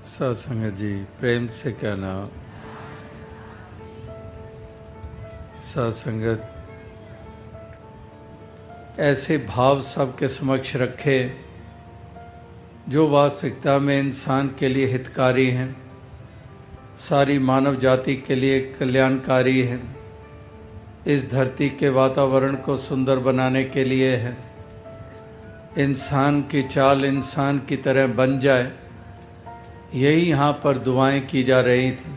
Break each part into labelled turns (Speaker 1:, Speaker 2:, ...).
Speaker 1: सत्संग जी प्रेम से कहना, सत्संगत ऐसे भाव सबके समक्ष रखे जो वास्तविकता में इंसान के लिए हितकारी हैं, सारी मानव जाति के लिए कल्याणकारी हैं, इस धरती के वातावरण को सुंदर बनाने के लिए है। इंसान की चाल इंसान की तरह बन जाए, यही यहाँ पर दुआएं की जा रही थी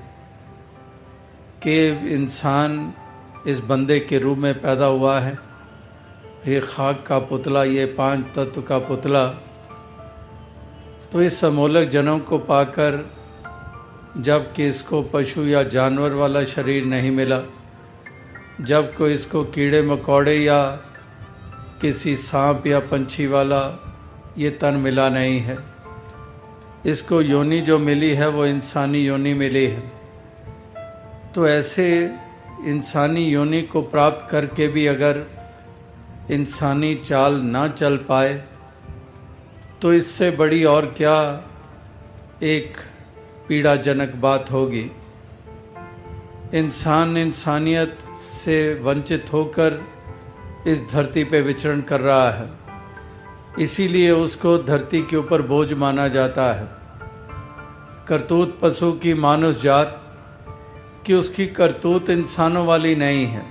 Speaker 1: कि इंसान इस बंदे के रूप में पैदा हुआ है। ये खाक का पुतला, ये पांच तत्व का पुतला, तो इस समोलक जन्म को पाकर जबकि इसको पशु या जानवर वाला शरीर नहीं मिला, जब को इसको कीड़े मकोड़े या किसी सांप या पंछी वाला ये तन मिला नहीं है, इसको योनि जो मिली है वो इंसानी योनि मिली है। तो ऐसे इंसानी योनि को प्राप्त करके भी अगर इंसानी चाल ना चल पाए तो इससे बड़ी और क्या एक पीड़ाजनक बात होगी। इंसान इंसानियत से वंचित होकर इस धरती पे विचरण कर रहा है, इसीलिए उसको धरती के ऊपर बोझ माना जाता है। करतूत पशु की मानुष जात कि उसकी करतूत इंसानों वाली नहीं है,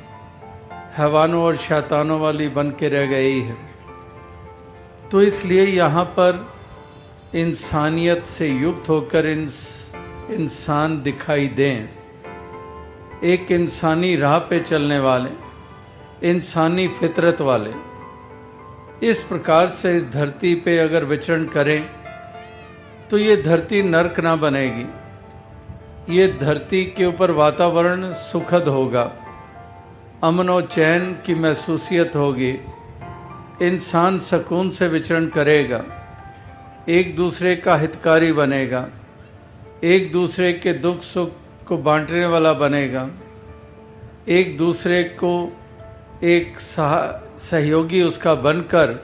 Speaker 1: हैवानों और शैतानों वाली बन के रह गई है। तो इसलिए यहाँ पर इंसानियत से युक्त होकर इंसान दिखाई दें, एक इंसानी राह पे चलने वाले, इंसानी फितरत वाले, इस प्रकार से इस धरती पे अगर विचरण करें तो ये धरती नर्क ना बनेगी, ये धरती के ऊपर वातावरण सुखद होगा, अमन और चैन की महसूसियत होगी, इंसान सुकून से विचरण करेगा, एक दूसरे का हितकारी बनेगा, एक दूसरे के दुख सुख को बांटने वाला बनेगा, एक दूसरे को एक सहयोगी उसका बनकर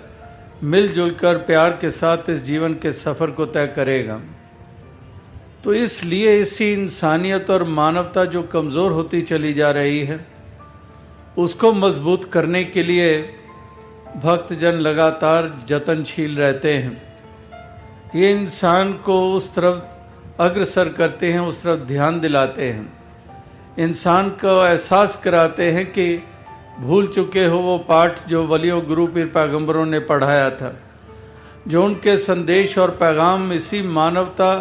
Speaker 1: मिलजुल कर प्यार के साथ इस जीवन के सफ़र को तय करेगा। तो इसलिए इसी इंसानियत और मानवता जो कमज़ोर होती चली जा रही है, उसको मजबूत करने के लिए भक्तजन लगातार जतनशील रहते हैं। ये इंसान को उस तरफ अग्रसर करते हैं, उस तरफ ध्यान दिलाते हैं, इंसान को एहसास कराते हैं कि भूल चुके हो वो पाठ जो वलियों गुरु पीर पैगंबरों ने पढ़ाया था, जो उनके संदेश और पैगाम इसी मानवता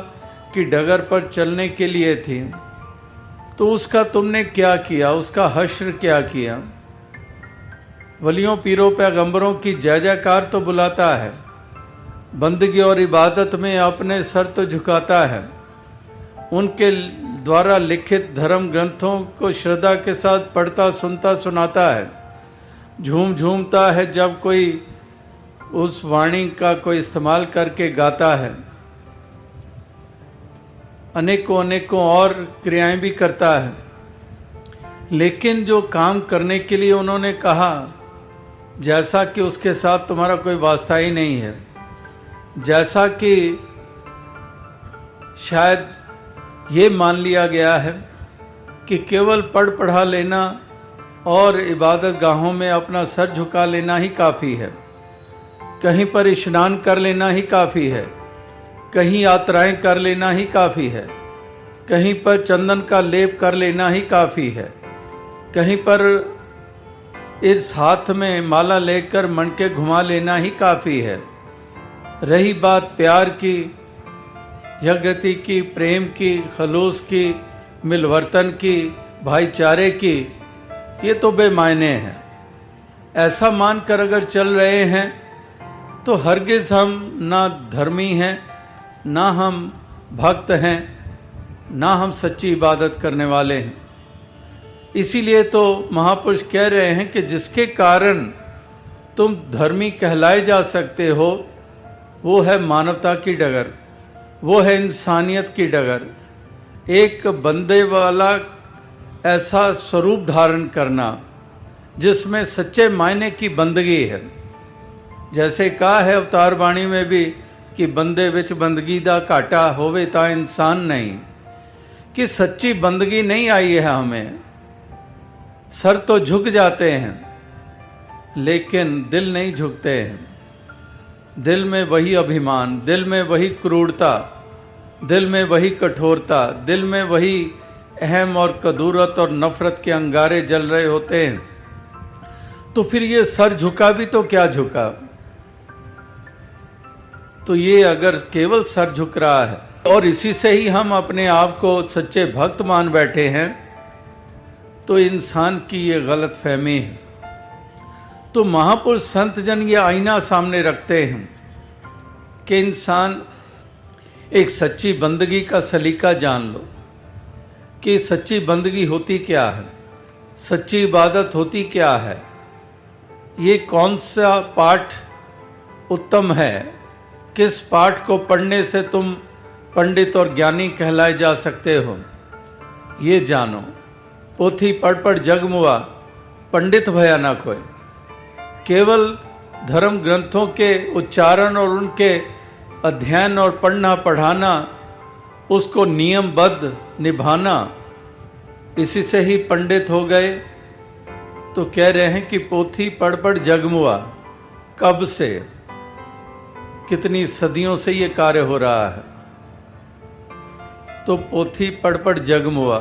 Speaker 1: की डगर पर चलने के लिए थी। तो उसका तुमने क्या किया, उसका हश्र क्या किया। वलियों पीरों पैगंबरों की जय जयकार तो बुलाता है, बंदगी और इबादत में अपने सर तो झुकाता है, उनके द्वारा लिखित धर्म ग्रंथों को श्रद्धा के साथ पढ़ता सुनता सुनाता है, झूम झूमता है जब कोई उस वाणी का कोई इस्तेमाल करके गाता है, अनेकों अनेकों और क्रियाएं भी करता है। लेकिन जो काम करने के लिए उन्होंने कहा, जैसा कि उसके साथ तुम्हारा कोई वास्ता ही नहीं है, जैसा कि शायद ये मान लिया गया है कि केवल पढ़ पढ़ा लेना और इबादत गाहों में अपना सर झुका लेना ही काफ़ी है, कहीं पर स्नान कर लेना ही काफ़ी है, कहीं यात्राएं कर लेना ही काफ़ी है, कहीं पर चंदन का लेप कर लेना ही काफ़ी है, कहीं पर इस हाथ में माला लेकर मणके घुमा लेना ही काफ़ी है। रही बात प्यार की, यज्ञति की, प्रेम की, खलूस की, मिलवर्तन की, भाईचारे की, ये तो बेमायने हैं। ऐसा मानकर अगर चल रहे हैं तो हरगिज़ हम ना धर्मी हैं, ना हम भक्त हैं, ना हम सच्ची इबादत करने वाले हैं। इसीलिए तो महापुरुष कह रहे हैं कि जिसके कारण तुम धर्मी कहलाए जा सकते हो वो है मानवता की डगर, वो है इंसानियत की डगर, एक बंदे वाला ऐसा स्वरूप धारण करना जिसमें सच्चे मायने की बंदगी है। जैसे कहा है अवतार वाणी में भी, कि बंदे विच बंदगी दा घाटा होवे तां इंसान नहीं, कि सच्ची बंदगी नहीं आई है हमें। सर तो झुक जाते हैं लेकिन दिल नहीं झुकते हैं। दिल में वही अभिमान, दिल में वही क्रूरता, दिल में वही कठोरता, दिल में वही अहम और कदूरत और नफरत के अंगारे जल रहे होते हैं। तो फिर ये सर झुका भी तो क्या झुका। तो ये अगर केवल सर झुक रहा है और इसी से ही हम अपने आप को सच्चे भक्त मान बैठे हैं, तो इंसान की ये गलत फहमी है। तो महापुरुष संत जन ये आईना सामने रखते हैं कि इंसान एक सच्ची बंदगी का सलीका जान लो कि सच्ची बंदगी होती क्या है, सच्ची इबादत होती क्या है, ये कौन सा पाठ उत्तम है, किस पाठ को पढ़ने से तुम पंडित और ज्ञानी कहलाए जा सकते हो, ये जानो। पोथी पढ़ जग मुआ, पंडित भया ना कोई। केवल धर्म ग्रंथों के उच्चारण और उनके अध्ययन और पढ़ना पढ़ाना, उसको नियमबद्ध निभाना, इसी से ही पंडित हो गए। तो कह रहे हैं कि पोथी पढ़ जग मुआ। कब से, कितनी सदियों से ये कार्य हो रहा है। तो पोथी पढ़ जग मुआ,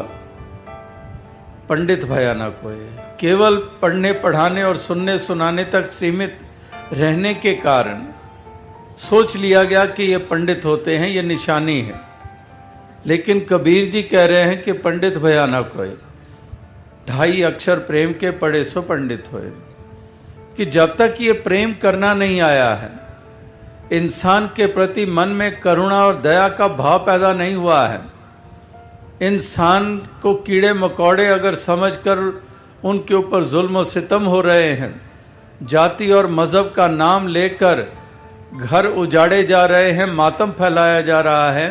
Speaker 1: पंडित भया ना कोई। केवल पढ़ने पढ़ाने और सुनने सुनाने तक सीमित रहने के कारण सोच लिया गया कि ये पंडित होते हैं, ये निशानी है। लेकिन कबीर जी कह रहे हैं कि पंडित भया ना कोई, 2.5 अक्षर प्रेम के पढ़े सो पंडित होए। कि जब तक ये प्रेम करना नहीं आया है, इंसान के प्रति मन में करुणा और दया का भाव पैदा नहीं हुआ है, इंसान को कीड़े मकोड़े अगर समझकर उनके ऊपर जुल्म और सितम हो रहे हैं, जाति और मज़हब का नाम लेकर घर उजाड़े जा रहे हैं, मातम फैलाया जा रहा है,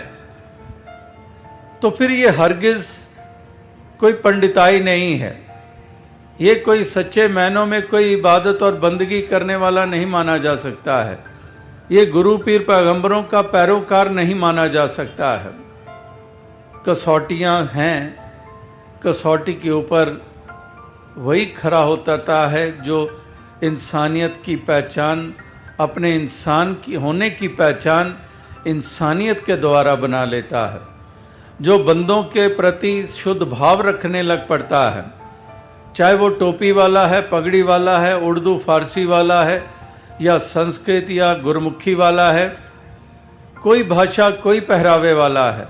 Speaker 1: तो फिर ये हरगिज कोई पंडिताई नहीं है। ये कोई सच्चे मायनों में कोई इबादत और बंदगी करने वाला नहीं माना जा सकता है। ये गुरु पीर पैगंबरों का पैरोकार नहीं माना जा सकता है। कसौटियाँ हैं, कसौटी के ऊपर वही खरा होता है जो इंसानियत की पहचान, अपने इंसान की होने की पहचान इंसानियत के द्वारा बना लेता है, जो बंदों के प्रति शुद्ध भाव रखने लग पड़ता है। चाहे वो टोपी वाला है, पगड़ी वाला है, उर्दू फारसी वाला है, या संस्कृत या गुरमुखी वाला है, कोई भाषा कोई पहरावे वाला है,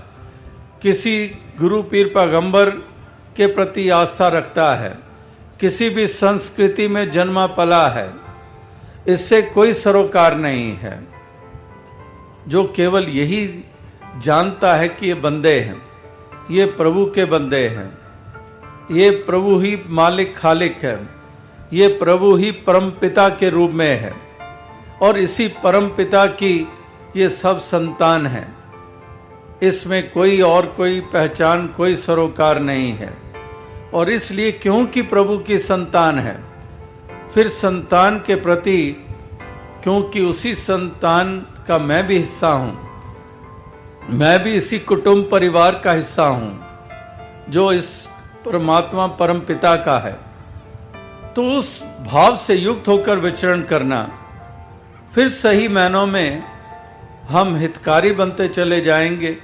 Speaker 1: किसी गुरु पीर पैगंबर के प्रति आस्था रखता है, किसी भी संस्कृति में जन्मा पला है, इससे कोई सरोकार नहीं है। जो केवल यही जानता है कि ये बंदे हैं, ये प्रभु के बंदे हैं, ये प्रभु ही मालिक खालिक है, ये प्रभु ही परम पिता के रूप में है, और इसी परम पिता की ये सब संतान हैं। इसमें कोई और कोई पहचान, कोई सरोकार नहीं है। और इसलिए क्योंकि प्रभु की संतान है, फिर संतान के प्रति, क्योंकि उसी संतान का मैं भी हिस्सा हूँ, मैं भी इसी कुटुंब परिवार का हिस्सा हूँ जो इस परमात्मा परम पिता का है, तो उस भाव से युक्त होकर विचरण करना, फिर सही मायनों में हम हितकारी बनते चले जाएंगे,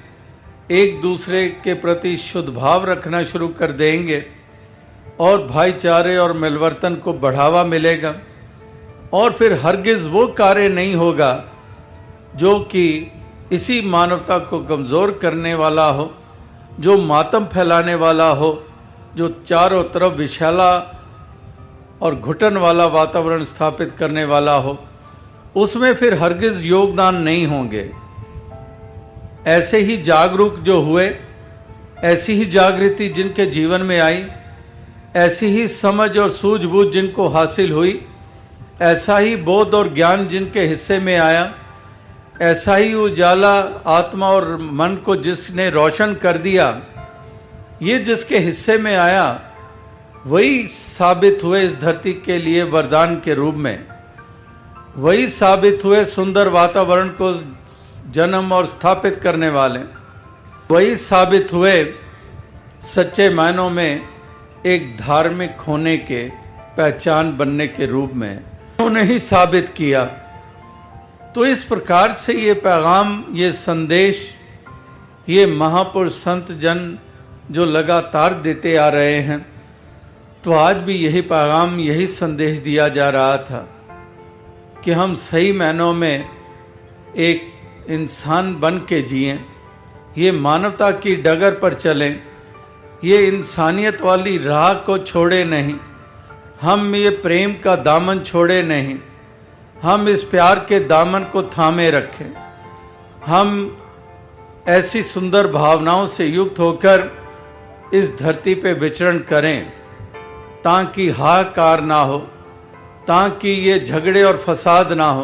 Speaker 1: एक दूसरे के प्रति शुद्ध भाव रखना शुरू कर देंगे, और भाईचारे और मिलवर्तन को बढ़ावा मिलेगा। और फिर हरगिज वो कार्य नहीं होगा जो कि इसी मानवता को कमज़ोर करने वाला हो, जो मातम फैलाने वाला हो, जो चारों तरफ विशाला और घुटन वाला वातावरण स्थापित करने वाला हो, उसमें फिर हरगिज योगदान नहीं होंगे। ऐसे ही जागरूक जो हुए, ऐसी ही जागृति जिनके जीवन में आई, ऐसी ही समझ और सूझबूझ जिनको हासिल हुई, ऐसा ही बोध और ज्ञान जिनके हिस्से में आया, ऐसा ही उजाला आत्मा और मन को जिसने रोशन कर दिया, ये जिसके हिस्से में आया, वही साबित हुए इस धरती के लिए वरदान के रूप में, वही साबित हुए सुंदर वातावरण को जन्म और स्थापित करने वाले, वही साबित हुए सच्चे मायनों में एक धार्मिक होने के, पहचान बनने के रूप में उन्होंने ही साबित किया। तो इस प्रकार से ये पैगाम, ये संदेश, ये महापुरुष संत जन जो लगातार देते आ रहे हैं, तो आज भी यही पैगाम, यही संदेश दिया जा रहा था कि हम सही मायनों में एक इंसान बन के जिएं, ये मानवता की डगर पर चलें, ये इंसानियत वाली राह को छोड़े नहीं, हम ये प्रेम का दामन छोड़े नहीं, हम इस प्यार के दामन को थामे रखें, हम ऐसी सुंदर भावनाओं से युक्त होकर इस धरती पे विचरण करें ताकि हाहाकार ना हो, ताकि ये झगड़े और फसाद ना हो,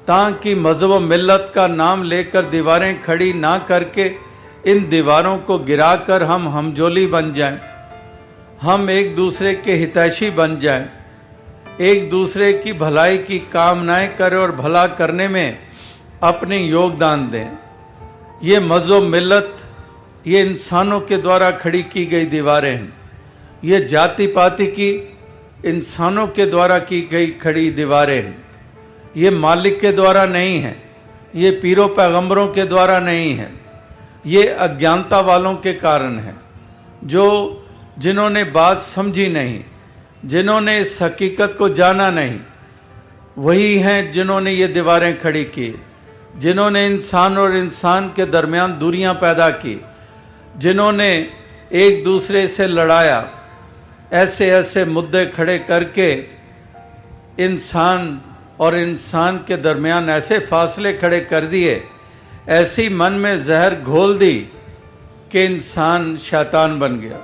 Speaker 1: ताकि मज़हब व मिल्लत का नाम लेकर दीवारें खड़ी ना करके इन दीवारों को गिराकर हम हमजोली बन जाएं, हम एक दूसरे के हितैषी बन जाएं, एक दूसरे की भलाई की कामनाएं करें और भला करने में अपने योगदान दें। ये मज़हब मिल्लत, ये इंसानों के द्वारा खड़ी की गई दीवारें हैं, ये जाति पाति की इंसानों के द्वारा की गई खड़ी दीवारें हैं, ये मालिक के द्वारा नहीं है, ये पीरों पैगंबरों के द्वारा नहीं है, ये अज्ञानता वालों के कारण है, जो जिन्होंने बात समझी नहीं, जिन्होंने इस हकीकत को जाना नहीं, वही हैं जिन्होंने ये दीवारें खड़ी की, जिन्होंने इंसान और इंसान के दरमियान दूरियां पैदा की, जिन्होंने एक दूसरे से लड़ाया, ऐसे ऐसे मुद्दे खड़े करके इंसान और इंसान के दरमियान ऐसे फासले खड़े कर दिए, ऐसी मन में जहर घोल दी कि इंसान शैतान बन गया,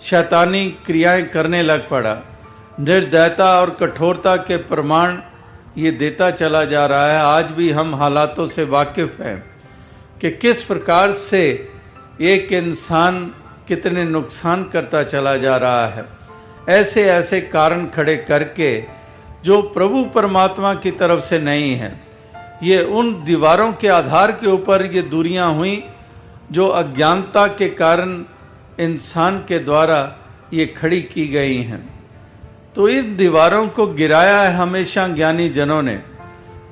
Speaker 1: शैतानी क्रियाएं करने लग पड़ा, निर्दयता और कठोरता के प्रमाण ये देता चला जा रहा है। आज भी हम हालातों से वाकिफ़ हैं कि किस प्रकार से एक इंसान कितने नुकसान करता चला जा रहा है, ऐसे ऐसे कारण खड़े करके जो प्रभु परमात्मा की तरफ से नहीं है। ये उन दीवारों के आधार के ऊपर ये दूरियां हुई जो अज्ञानता के कारण इंसान के द्वारा ये खड़ी की गई हैं। तो इन दीवारों को गिराया है हमेशा ज्ञानी जनों ने,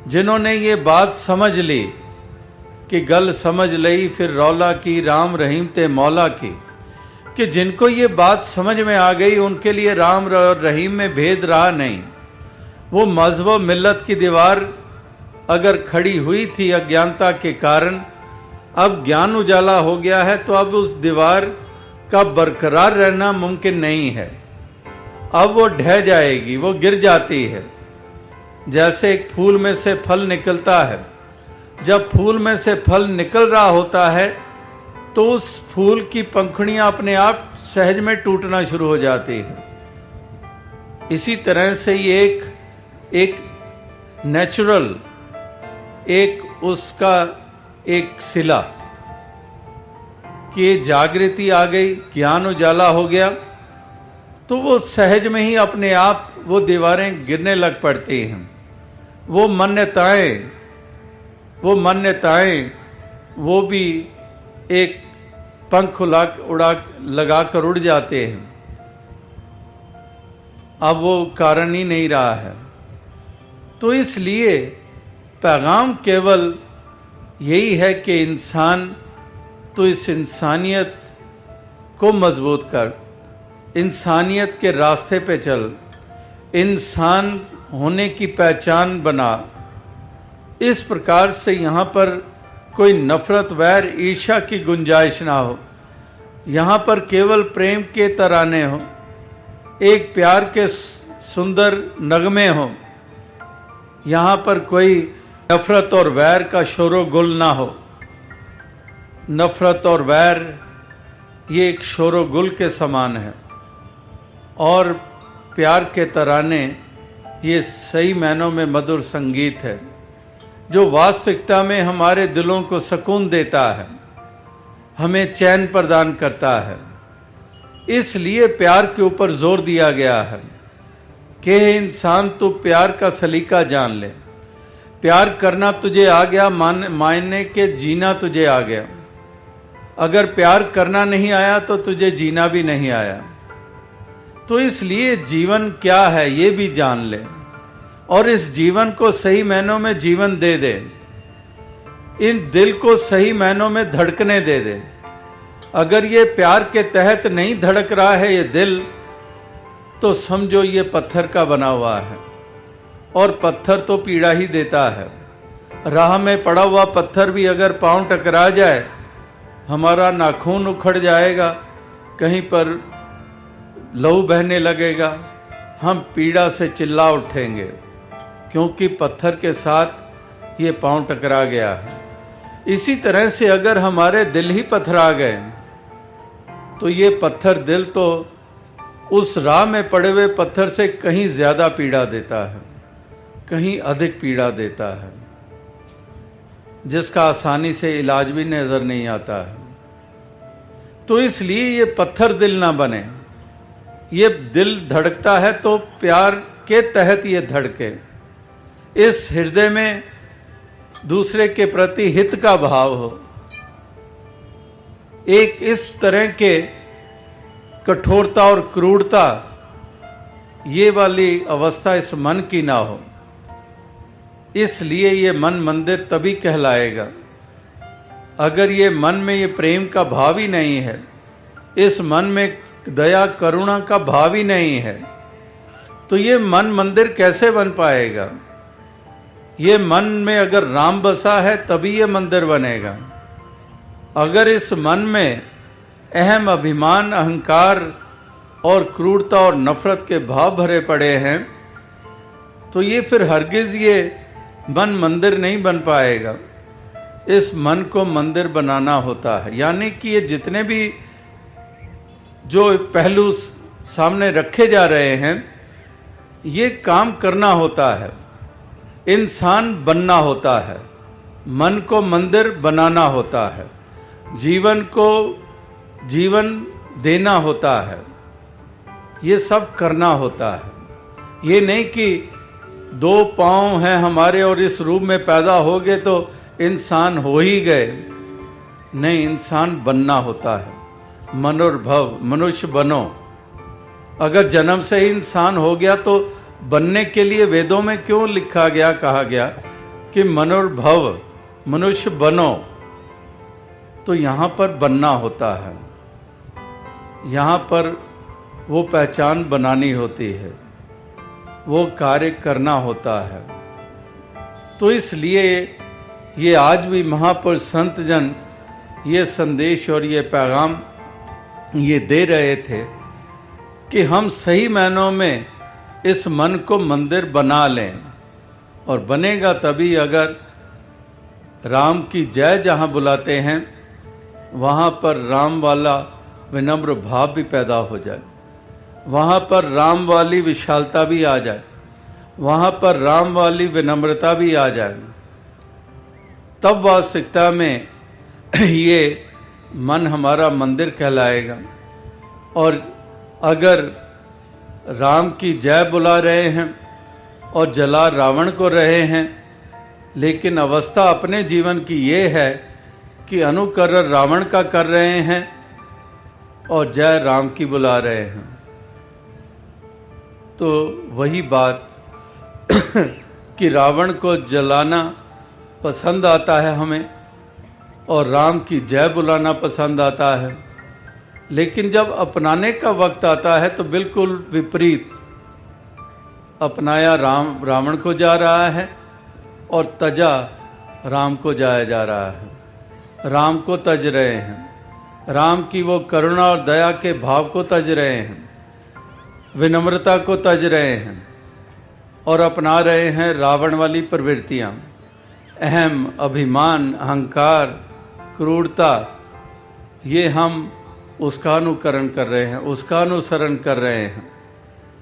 Speaker 1: जिन्होंने ये बात समझ ली कि गल समझ लई फिर रौला की, राम रहीम ते मौला की, कि जिनको ये बात समझ में आ गई उनके लिए राम और रहीम में भेद रहा नहीं। वो मज़हब मिल्लत की दीवार अगर खड़ी हुई थी अज्ञानता के कारण, अब ज्ञान उजाला हो गया है, तो अब उस दीवार का बरकरार रहना मुमकिन नहीं है। अब वो ढह जाएगी, वो गिर जाती है। जैसे एक फूल में से फल निकलता है, जब फूल में से फल निकल रहा होता है तो उस फूल की पंखुड़ियां अपने आप सहज में टूटना शुरू हो जाती हैं। इसी तरह से ये एक नेचुरल, एक उसका एक सिला कि जागृति आ गई, ज्ञान उजाला हो गया, तो वो सहज में ही अपने आप वो दीवारें गिरने लग पड़ती हैं। वो मान्यताएं वो भी एक पंख उड़ा लगा कर उड़ जाते हैं। अब वो कारण ही नहीं रहा है। तो इसलिए पैगाम केवल यही है कि इंसान, तो इस इंसानियत को मजबूत कर, इंसानियत के रास्ते पे चल, इंसान होने की पहचान बना। इस प्रकार से यहाँ पर कोई नफरत, वैर, ईर्ष्या की गुंजाइश ना हो। यहाँ पर केवल प्रेम के तराने हो, एक प्यार के सुंदर नगमे हो। यहाँ पर कोई नफरत और वैर का शोरो गुल ना हो। नफरत और वैर ये एक शोरो गुल के समान है, और प्यार के तराने ये सही मायनों में मधुर संगीत है, जो वास्तविकता में हमारे दिलों को सुकून देता है, हमें चैन प्रदान करता है। इसलिए प्यार के ऊपर जोर दिया गया है कि इंसान तू प्यार का सलीका जान ले, प्यार करना तुझे आ गया, मायने के जीना तुझे आ गया। अगर प्यार करना नहीं आया तो तुझे जीना भी नहीं आया। तो इसलिए जीवन क्या है ये भी जान ले और इस जीवन को सही मायनों में जीवन दे दे। इन दिल को सही मायनों में धड़कने दे दे। अगर ये प्यार के तहत नहीं धड़क रहा है ये दिल, तो समझो ये पत्थर का बना हुआ है और पत्थर तो पीड़ा ही देता है। राह में पड़ा हुआ पत्थर भी अगर पांव टकरा जाए, हमारा नाखून उखड़ जाएगा, कहीं पर लहू बहने लगेगा, हम पीड़ा से चिल्ला उठेंगे, क्योंकि पत्थर के साथ ये पांव टकरा गया है। इसी तरह से अगर हमारे दिल ही पथरा गए, तो ये पत्थर दिल तो उस राह में पड़े हुए पत्थर से कहीं ज्यादा पीड़ा देता है, कहीं अधिक पीड़ा देता है, जिसका आसानी से इलाज भी नजर नहीं आता है। तो इसलिए ये पत्थर दिल ना बने। ये दिल धड़कता है तो प्यार के तहत ये धड़के। इस हृदय में दूसरे के प्रति हित का भाव हो। एक इस तरह के कठोरता और क्रूरता ये वाली अवस्था इस मन की ना हो। इसलिए ये मन मंदिर तभी कहलाएगा। अगर ये मन में ये प्रेम का भाव ही नहीं है, इस मन में दया करुणा का भाव ही नहीं है, तो ये मन मंदिर कैसे बन पाएगा। ये मन में अगर राम बसा है तभी ये मंदिर बनेगा। अगर इस मन में अहम, अभिमान, अहंकार और क्रूरता और नफरत के भाव भरे पड़े हैं, तो ये फिर हरगिज ये मन मंदिर नहीं बन पाएगा। इस मन को मंदिर बनाना होता है। यानी कि ये जितने भी जो पहलू सामने रखे जा रहे हैं, ये काम करना होता है। इंसान बनना होता है, मन को मंदिर बनाना होता है, जीवन को जीवन देना होता है, ये सब करना होता है। ये नहीं कि दो पाँव हैं हमारे और इस रूप में पैदा हो गए तो इंसान हो ही गए। नहीं, इंसान बनना होता है। मनोर्भव, मनुष्य बनो। अगर जन्म से ही इंसान हो गया तो बनने के लिए वेदों में क्यों लिखा गया, कहा गया कि मनोर्भव, मनुष्य बनो। तो यहाँ पर बनना होता है, यहाँ पर वो पहचान बनानी होती है, वो कार्य करना होता है। तो इसलिए ये आज भी महापुरुष संत जन ये संदेश और ये पैगाम ये दे रहे थे कि हम सही मायनों में इस मन को मंदिर बना लें। और बनेगा तभी अगर राम की जय जहाँ बुलाते हैं वहाँ पर राम वाला विनम्र भाव भी पैदा हो जाए, वहाँ पर राम वाली विशालता भी आ जाए, वहाँ पर राम वाली विनम्रता भी आ जाए, तब वास्तविकता में ये मन हमारा मंदिर कहलाएगा। और अगर राम की जय बुला रहे हैं और जला रावण को रहे हैं, लेकिन अवस्था अपने जीवन की ये है कि अनुकरण रावण का कर रहे हैं और जय राम की बुला रहे हैं, तो वही बात कि रावण को जलाना पसंद आता है हमें और राम की जय बुलाना पसंद आता है। लेकिन जब अपनाने का वक्त आता है तो बिल्कुल विपरीत, अपनाया रावण को जा रहा है और तजा राम को जाया जा रहा है। राम को तज रहे हैं, राम की वो करुणा और दया के भाव को तज रहे हैं, विनम्रता को तज रहे हैं और अपना रहे हैं रावण वाली प्रवृत्तियाँ, अहम, अभिमान, अहंकार, क्रूरता। ये हम उसका अनुकरण कर रहे हैं, उसका अनुसरण कर रहे हैं।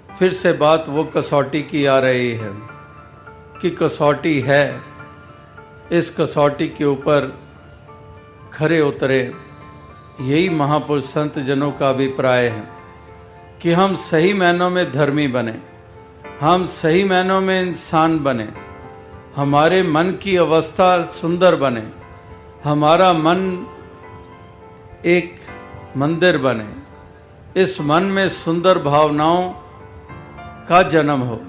Speaker 1: फिर से बात वो कसौटी की आ रही है कि कसौटी है, इस कसौटी के ऊपर खरे उतरे। यही महापुरुष संत जनों का अभिप्राय है कि हम सही मायनों में धर्मी बने, हम सही मायनों में इंसान बने, हमारे मन की अवस्था सुंदर बने, हमारा मन एक मंदिर बने, इस मन में सुंदर भावनाओं का जन्म हो,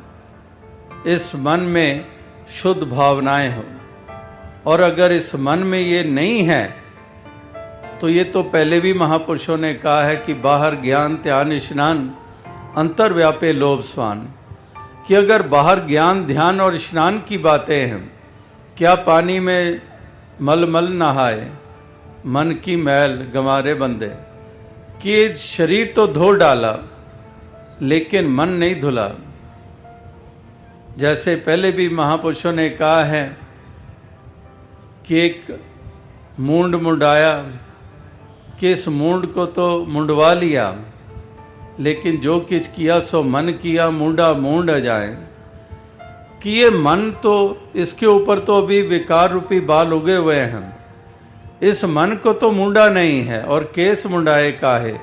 Speaker 1: इस मन में शुद्ध भावनाएं हो। और अगर इस मन में ये नहीं है तो ये तो पहले भी महापुरुषों ने कहा है कि बाहर ज्ञान ध्यान स्नान अंतर व्यापे लोभ स्वान, कि अगर बाहर ज्ञान ध्यान और स्नान की बातें हैं, क्या पानी में मल नहाए मन की मैल गंवारे बंदे, कि शरीर तो धो डाला लेकिन मन नहीं धुला। जैसे पहले भी महापुरुषों ने कहा है कि एक मूंड मुंडाया, कि इस मूंड को तो मुंडवा लिया, लेकिन जो किच किया सो मन किया, मूंडा मूंड जाए। कि ये मन तो, इसके ऊपर तो अभी विकार रूपी बाल उगे हुए हैं, इस मन को तो मूंडा नहीं है, और केस मुंडाए काहे,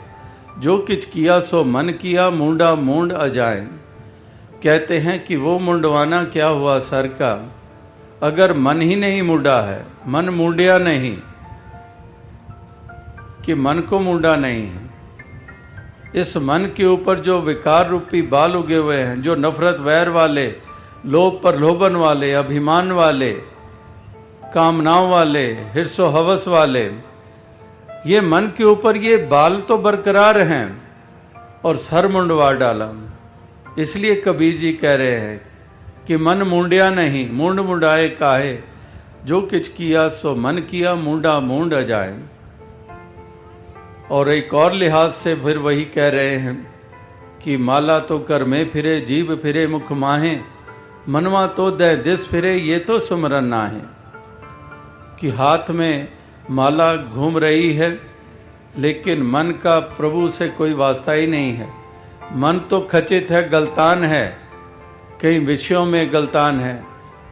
Speaker 1: जो किच किया सो मन किया, मूंडा मूंड अजाए। कहते हैं कि वो मुंडवाना क्या हुआ सर का, अगर मन ही नहीं मुंडा है, मन मुंडिया नहीं, कि मन को मुंडा नहीं है। इस मन के ऊपर जो विकार रूपी बाल उगे हुए हैं, जो नफरत वैर वाले, लोभ प्रलोभन वाले, अभिमान वाले, कामनाओं वाले, हिर्सो हवस वाले, ये मन के ऊपर ये बाल तो बरकरार हैं और सर मुंडवा डाला। इसलिए कबीर जी कह रहे हैं कि मन मुंडिया नहीं, मूंड मुंडाए काहे, जो किच किया सो मन किया, मूंडा मूंड अजाए। और एक और लिहाज से फिर वही कह रहे हैं कि माला तो कर में फिरे, जीभ फिरे मुख माहे, मनवा तो दे दिस फिरे, ये तो सुमरन ना है। कि हाथ में माला घूम रही है लेकिन मन का प्रभु से कोई वास्ता ही नहीं है। मन तो खचित है, गलतान है, कहीं विषयों में गलतान है,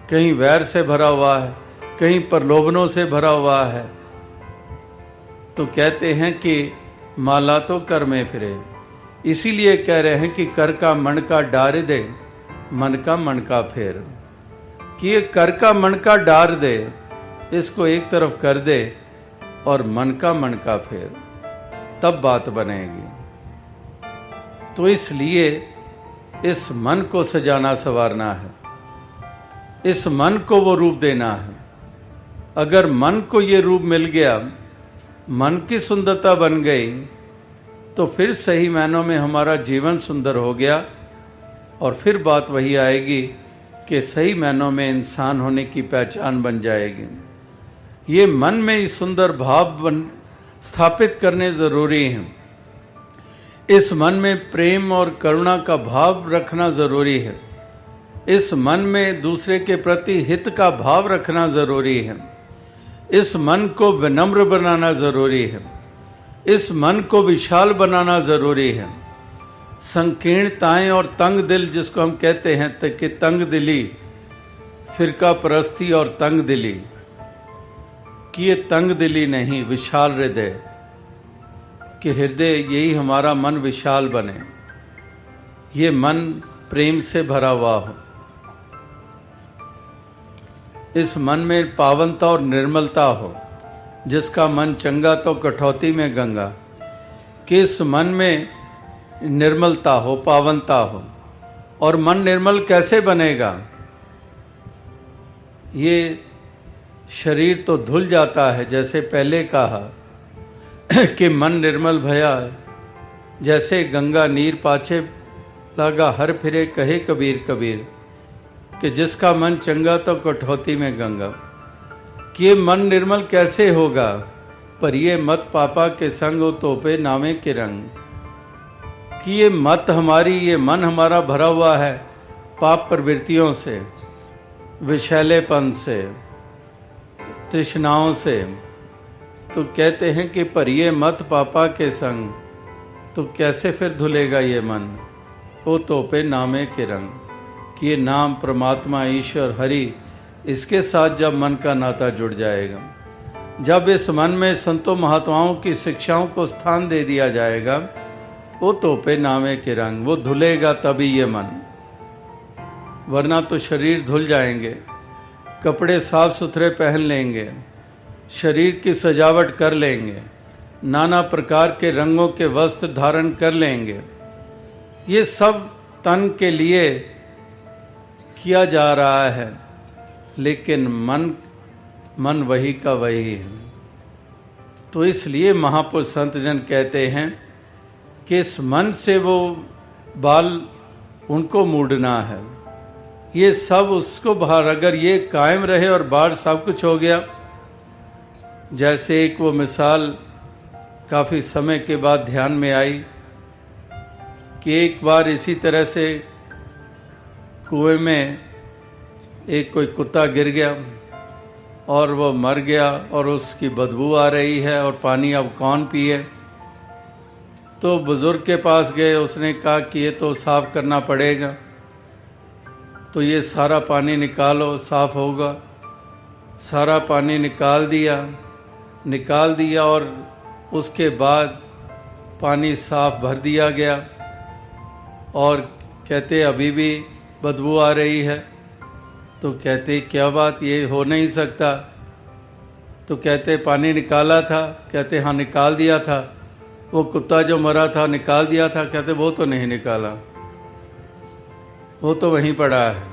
Speaker 1: कहीं वैर से भरा हुआ है, कहीं प्रलोभनों से भरा हुआ है। तो कहते हैं कि माला तो कर में फिरे, इसीलिए कह रहे हैं कि कर का मन का डार दे, मन का मन का फेर। कि ये कर का मन का डार दे, इसको एक तरफ कर दे और मन का फेर, तब बात बनेगी। तो इसलिए इस मन को सजाना संवारना है, इस मन को वो रूप देना है। अगर मन को ये रूप मिल गया, मन की सुंदरता बन गई, तो फिर सही मायनों में हमारा जीवन सुंदर हो गया। और फिर बात वही आएगी कि सही मायनों में इंसान होने की पहचान बन जाएगी। ये मन में इस सुंदर भाव स्थापित करने ज़रूरी हैं। इस मन में प्रेम और करुणा का भाव रखना ज़रूरी है। इस मन में दूसरे के प्रति हित का भाव रखना ज़रूरी है। इस मन को विनम्र बनाना ज़रूरी है। इस मन को विशाल बनाना ज़रूरी है। संकीर्णताएं और तंग दिल, जिसको हम कहते हैं कि तंग दिली, फिरका परस्ती और तंग दिली, कि ये तंग दिली नहीं, विशाल हृदय, कि हृदय यही हमारा मन विशाल बने, ये मन प्रेम से भरा हुआ हो। इस मन में पावनता और निर्मलता हो, जिसका मन चंगा तो कठौती में गंगा, कि इस मन में निर्मलता हो, पावनता हो। और मन निर्मल कैसे बनेगा? ये शरीर तो धुल जाता है, जैसे पहले कहा कि मन निर्मल भया, जैसे गंगा नीर पाछे लागा, हर फिरे कहे कबीर कबीर, कि जिसका मन चंगा तो कठौती में गंगा। कि ये मन निर्मल कैसे होगा? पर ये मत पापा के संग हो तोपे नामे के रंग। कि ये मत हमारी, ये मन हमारा भरा हुआ है पाप प्रवृत्तियों से, विषैलेपन से, तृष्णाओं से। तो कहते हैं कि पर ये मत पापा के संग, तो कैसे फिर धुलेगा ये मन? ओ तोपे नामे के रंग। कि ये नाम परमात्मा ईश्वर हरि, इसके साथ जब मन का नाता जुड़ जाएगा, जब इस मन में संतों महात्माओं की शिक्षाओं को स्थान दे दिया जाएगा, वो तोपे नामे के रंग, वो धुलेगा तभी ये मन। वरना तो शरीर धुल जाएंगे, कपड़े साफ सुथरे पहन लेंगे, शरीर की सजावट कर लेंगे, नाना प्रकार के रंगों के वस्त्र धारण कर लेंगे। ये सब तन के लिए किया जा रहा है, लेकिन मन वही का वही है। तो इसलिए महापुरुष संत जन कहते हैं कि इस मन से वो बाल उनको मूडना है। ये सब उसको बाहर, अगर ये कायम रहे और बाहर सब कुछ हो गया, जैसे एक वो मिसाल काफ़ी समय के बाद ध्यान में आई कि एक बार इसी तरह से कुएं में एक कोई कुत्ता गिर गया और वो मर गया और उसकी बदबू आ रही है और पानी अब कौन पिए। तो बुज़ुर्ग के पास गए, उसने कहा कि ये तो साफ़ करना पड़ेगा, तो ये सारा पानी निकालो, साफ़ होगा। सारा पानी निकाल दिया और उसके बाद पानी साफ़ भर दिया गया और कहते अभी भी बदबू आ रही है। तो कहते क्या बात, ये हो नहीं सकता। तो कहते पानी निकाला था। कहते हाँ निकाल दिया था। वो कुत्ता जो मरा था निकाल दिया था। कहते वो तो नहीं निकाला, वो तो वहीं पड़ा है।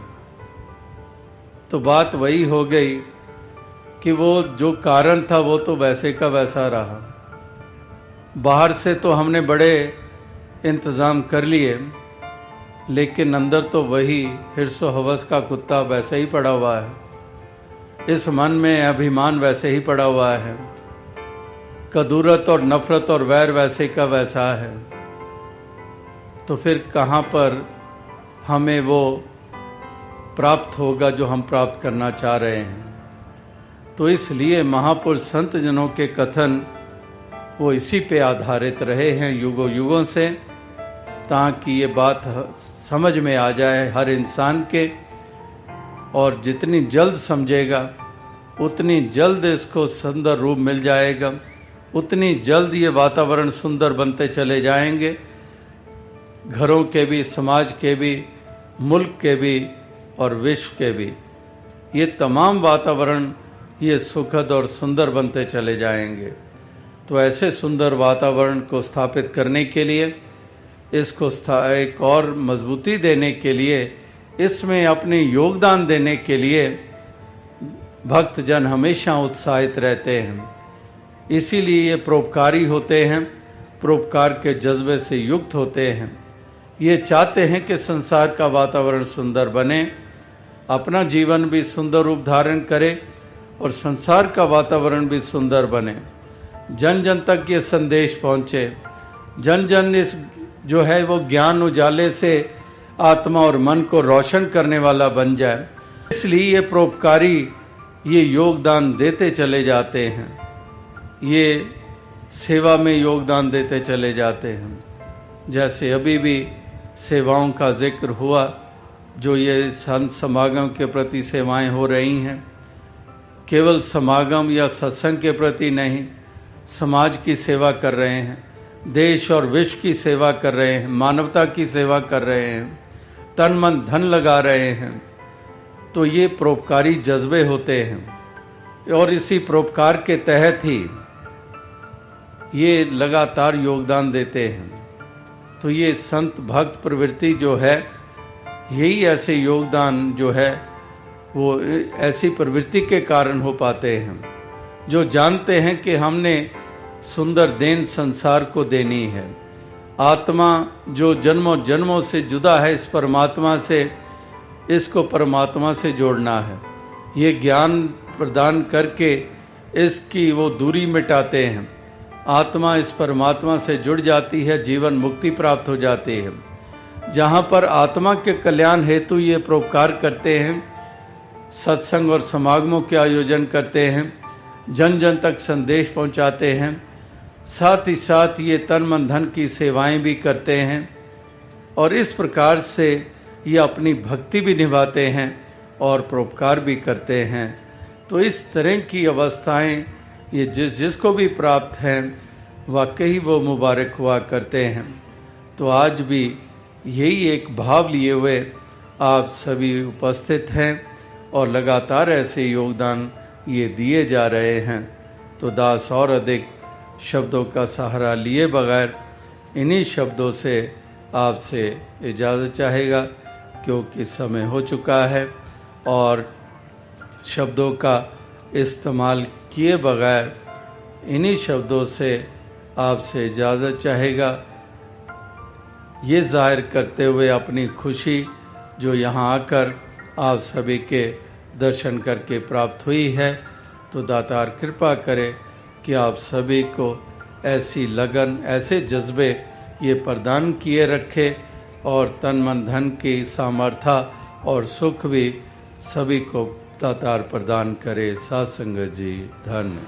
Speaker 1: तो बात वही हो गई कि वो जो कारण था वो तो वैसे का वैसा रहा। बाहर से तो हमने बड़े इंतज़ाम कर लिए, लेकिन अंदर तो वही हिर्सो हवस का कुत्ता वैसे ही पड़ा हुआ है। इस मन में अभिमान वैसे ही पड़ा हुआ है। कदूरत और नफरत और वैर वैसे का वैसा है। तो फिर कहाँ पर हमें वो प्राप्त होगा जो हम प्राप्त करना चाह रहे हैं। तो इसलिए महापुरुष संत जनों के कथन वो इसी पे आधारित रहे हैं युगों युगों से, ताकि ये बात समझ में आ जाए हर इंसान के, और जितनी जल्द समझेगा उतनी जल्द इसको सुंदर रूप मिल जाएगा, उतनी जल्द ये वातावरण सुंदर बनते चले जाएंगे, घरों के भी, समाज के भी, मुल्क के भी और विश्व के भी। ये तमाम वातावरण ये सुखद और सुंदर बनते चले जाएंगे। तो ऐसे सुंदर वातावरण को स्थापित करने के लिए, इसको एक और मजबूती देने के लिए, इसमें अपने योगदान देने के लिए भक्तजन हमेशा उत्साहित रहते हैं। इसीलिए ये परोपकारी होते हैं, परोपकार के जज्बे से युक्त होते हैं। ये चाहते हैं कि संसार का वातावरण सुंदर बने, अपना जीवन भी सुंदर रूप धारण करे और संसार का वातावरण भी सुंदर बने। जन जन तक ये संदेश पहुँचे, जन जन इस जो है वो ज्ञान उजाले से आत्मा और मन को रोशन करने वाला बन जाए। इसलिए ये परोपकारी ये योगदान देते चले जाते हैं, ये सेवा में योगदान देते चले जाते हैं। जैसे अभी भी सेवाओं का जिक्र हुआ, जो ये संत समागम के प्रति सेवाएं हो रही हैं, केवल समागम या सत्संग के प्रति नहीं, समाज की सेवा कर रहे हैं, देश और विश्व की सेवा कर रहे हैं, मानवता की सेवा कर रहे हैं, तन मन धन लगा रहे हैं। तो ये परोपकारी जज्बे होते हैं और इसी परोपकार के तहत ही ये लगातार योगदान देते हैं। तो ये संत भक्त प्रवृत्ति जो है, यही ऐसे योगदान जो है वो ऐसी प्रवृत्ति के कारण हो पाते हैं, जो जानते हैं कि हमने सुंदर देन संसार को देनी है। आत्मा जो जन्मों जन्मों से जुदा है इस परमात्मा से, इसको परमात्मा से जोड़ना है। ये ज्ञान प्रदान करके इसकी वो दूरी मिटाते हैं। आत्मा इस परमात्मा से जुड़ जाती है, जीवन मुक्ति प्राप्त हो जाती है। जहाँ पर आत्मा के कल्याण हेतु ये परोपकार करते हैं, सत्संग और समागमों के आयोजन करते हैं, जन जन तक संदेश पहुँचाते हैं, साथ ही साथ ये तन मन धन की सेवाएं भी करते हैं, और इस प्रकार से ये अपनी भक्ति भी निभाते हैं और परोपकार भी करते हैं। तो इस तरह की अवस्थाएं ये जिसको भी प्राप्त हैं, वाकई वो मुबारक हुआ करते हैं। तो आज भी यही एक भाव लिए हुए आप सभी उपस्थित हैं और लगातार ऐसे योगदान ये दिए जा रहे हैं, तो दास और अधिक शब्दों का सहारा लिए बगैर इन्हीं शब्दों से आपसे इजाज़त चाहेगा, क्योंकि समय हो चुका है और शब्दों का इस्तेमाल किए बगैर इन्हीं शब्दों से आपसे इजाज़त चाहेगा। ये जाहिर करते हुए अपनी खुशी जो यहाँ आकर आप सभी के दर्शन करके प्राप्त हुई है, तो दातार कृपा करे कि आप सभी को ऐसी लगन, ऐसे जज्बे ये प्रदान किए रखे और तन मन धन की सामर्थ्य और सुख भी सभी को दातार प्रदान करे। साथ संगत जी धन्य।